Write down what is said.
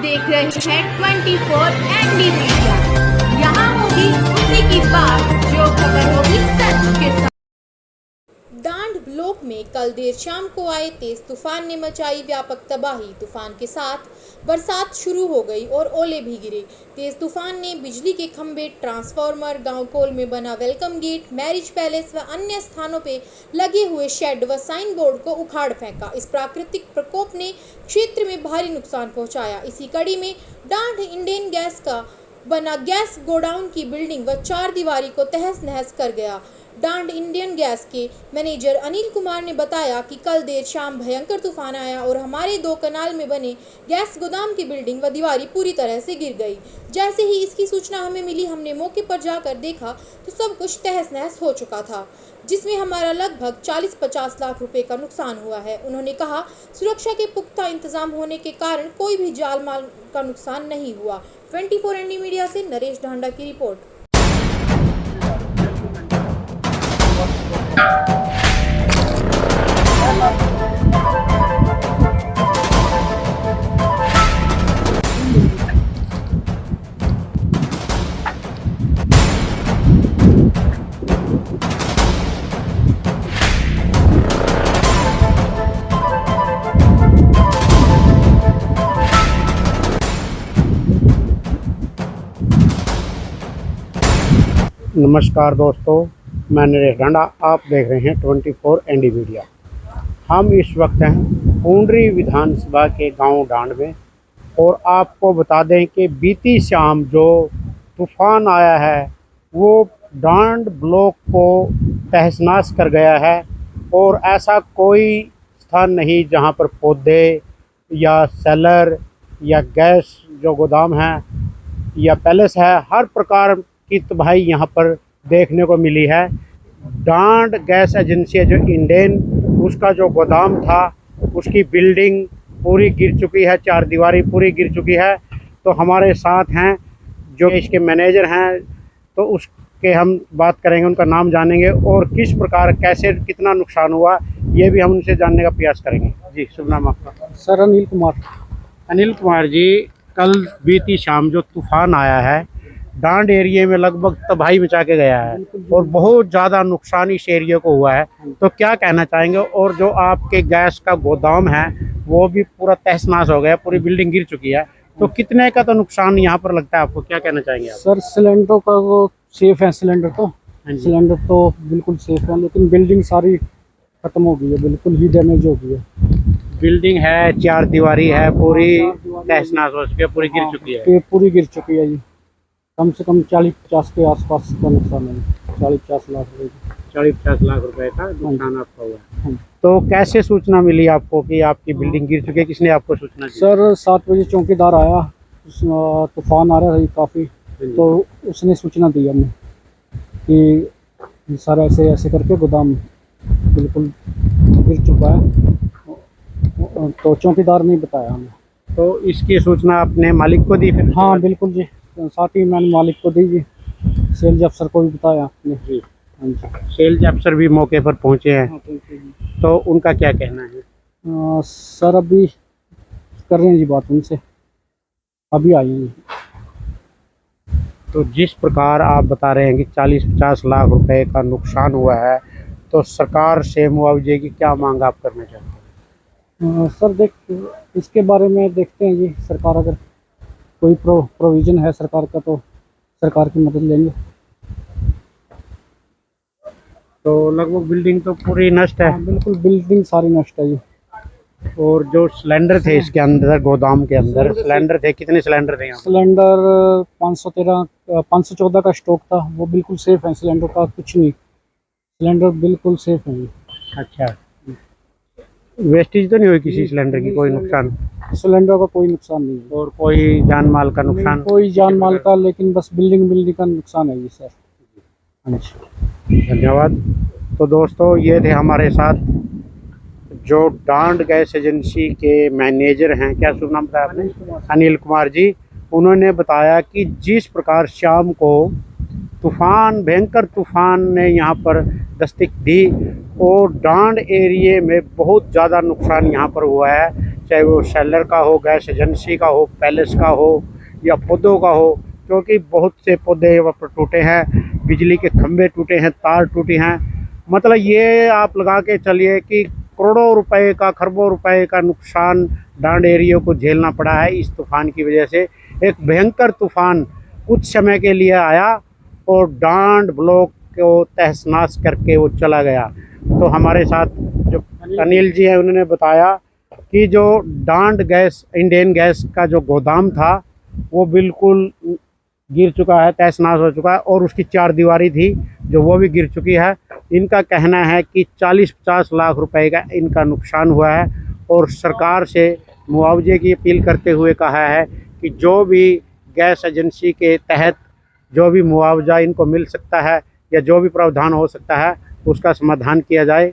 देख रहे हैं 24 एनडी मीडिया। यहाँ होगी उसी की बात जो खबर होगी सच के साथ। डांड ब्लॉक में कल देर शाम को आए तेज तूफान ने मचाई व्यापक तबाही। तूफान के साथ बरसात शुरू हो गई और ओले भी गिरे। तेज तूफान ने बिजली के खंभे, ट्रांसफार्मर, गांव कोल में बना वेलकम गेट, मैरिज पैलेस व अन्य स्थानों पे लगे हुए शेड व साइन बोर्ड को उखाड़ फेंका। इस प्राकृतिक प्रकोप ने क्षेत्र में भारी नुकसान पहुंचाया। इसी कड़ी में डांड इंडियन गैस का बना गैस गोडाउन की बिल्डिंग व चार दीवारी को तहस नहस कर गया। डांड इंडियन गैस के मैनेजर अनिल कुमार ने बताया कि कल देर शाम भयंकर तूफान आया और हमारे 2 कनाल में बने गैस गोदाम की बिल्डिंग व दीवारी पूरी तरह से गिर गई। जैसे ही इसकी सूचना हमें मिली, हमने मौके पर जाकर देखा तो सब कुछ तहस नहस हो चुका था, जिसमें हमारा लगभग 40-50 लाख रुपए का नुकसान हुआ है। उन्होंने कहा, सुरक्षा के पुख्ता इंतजाम होने के कारण कोई भी जान माल का नुकसान नहीं हुआ। 24 एनडी मीडिया से नरेश ढांडा की रिपोर्ट। नमस्कार दोस्तों, मैं नरेश ढांडा। आप देख रहे हैं 24 एनडी मीडिया। हम इस वक्त हैं पूंडरी विधानसभा के गांव डांड में और आपको बता दें कि बीती शाम जो तूफान आया है वो डांड ब्लॉक को तहस-नहस कर गया है और ऐसा कोई स्थान नहीं जहां पर पौधे या सेलर या गैस जो गोदाम है या पैलेस है, हर प्रकार की तबाही यहाँ पर देखने को मिली है। डांड गैस एजेंसी जो इंडियन, उसका जो गोदाम था उसकी बिल्डिंग पूरी गिर चुकी है, चार दीवारी पूरी गिर चुकी है। तो हमारे साथ हैं जो इसके मैनेजर हैं, तो उसके हम बात करेंगे, उनका नाम जानेंगे और किस प्रकार कैसे कितना नुकसान हुआ ये भी हम उनसे जानने का प्रयास करेंगे। जी, शुभ नाम आपका? सर अनिल कुमार। अनिल कुमार जी, कल बीती शाम जो तूफान आया है डांड एरिया में लगभग तबाही मचा के गया है और बहुत ज़्यादा नुकसान इस एरिया को हुआ है, तो क्या कहना चाहेंगे? और जो आपके गैस का गोदाम है वो भी पूरा तहस-नहस हो गया, पूरी बिल्डिंग गिर चुकी है, तो कितने का तो नुकसान यहाँ पर लगता है आपको? क्या कहना चाहेंगे आप? सर सिलेंडर का वो सेफ है, सिलेंडर तो बिल्कुल सेफ है, लेकिन बिल्डिंग सारी खत्म हो गई है, बिल्कुल ही डैमेज हो गई है। बिल्डिंग है, चार दीवारी है, पूरी तहस-नहस हो चुकी है, पूरी गिर चुकी है। पूरी गिर चुकी है जी। कम से कम 40-50 के आसपास का नुकसान है, 40-50 लाख रुपए। 40-50 लाख रुपए का नुकसान आपका हुआ। तो कैसे सूचना मिली आपको कि आपकी बिल्डिंग गिर चुकी है? किसने आपको सूचना दी? सर 7 बजे चौकीदार आया, तूफान आ रहा था काफ़ी, तो उसने सूचना दी हमें कि सर ऐसे ऐसे करके गोदाम बिल्कुल गिर चुका है, तो चौकीदार ने बताया हमें। तो इसकी सूचना अपने मालिक को दी फिर? हाँ बिल्कुल जी, साथ ही मैंने मालिक को दी जी, सेल्स अफसर को भी बताया आपने जी। हाँ जी, सेल्स अफसर भी मौके पर पहुंचे हैं। हाँ, तो उनका क्या कहना है? सर अभी कर रहे हैं जी बात उनसे, अभी आए हैं। तो जिस प्रकार आप बता रहे हैं कि 40-50 लाख रुपए का नुकसान हुआ है, तो सरकार से मुआवजे की क्या मांग आप करना चाहते हैं? सर इसके बारे में देखते हैं जी, सरकार अगर कोई प्रोविज़न है सरकार का तो सरकार की मदद लेंगे। तो लगभग बिल्डिंग तो पूरी नष्ट है? हाँ, बिल्कुल बिल्डिंग सारी नष्ट है जी। और जो सिलेंडर थे इसके अंदर, गोदाम के अंदर सिलेंडर थे, कितने सिलेंडर थे यहाँ? सिलेंडर 514 का स्टॉक था, वो बिल्कुल सेफ है, सिलेंडर का कुछ नहीं, सिलेंडर बिल्कुल सेफ है। अच्छा, वेस्टेज तो नहीं हुई किसी सिलेंडर की? कोई नुकसान? सिलेंडर का कोई नुकसान नहीं है। और कोई जान माल का नुकसान? कोई जान माल का, लेकिन बस बिल्डिंग का नुकसान है जी सर। हाँ जी, धन्यवाद। तो दोस्तों, ये थे हमारे साथ जो डांड गैस एजेंसी के मैनेजर हैं, क्या शुभ नाम बताया आपने? अनिल कुमार जी। उन्होंने बताया कि जिस प्रकार शाम को तूफ़ान, भयंकर तूफ़ान ने यहाँ पर दस्तक दी और डांड एरिए में बहुत ज़्यादा नुकसान यहाँ पर हुआ है, चाहे वो सेलर का हो, गैस एजेंसी का हो, पैलेस का हो या पौधों का हो, क्योंकि बहुत से पौधे वहाँ पर टूटे हैं, बिजली के खंभे टूटे हैं, तार टूटे हैं। मतलब ये आप लगा के चलिए कि करोड़ों रुपए का, खरबों रुपए का नुकसान डांड एरिया को झेलना पड़ा है इस तूफ़ान की वजह से। एक भयंकर तूफ़ान कुछ समय के लिए आया और डांड ब्लॉक को तहस नहस करके वो चला गया। तो हमारे साथ जो अनिल जी हैं उन्होंने बताया कि जो डांड गैस, इंडियन गैस का जो गोदाम था वो बिल्कुल गिर चुका है, तहस नहस हो चुका है और उसकी चार दीवारी थी जो वो भी गिर चुकी है। इनका कहना है कि 40-50 लाख रुपए का इनका नुकसान हुआ है और सरकार से मुआवजे की अपील करते हुए कहा है कि जो भी गैस एजेंसी के तहत जो भी मुआवजा इनको मिल सकता है या जो भी प्रावधान हो सकता है उसका समाधान किया जाए।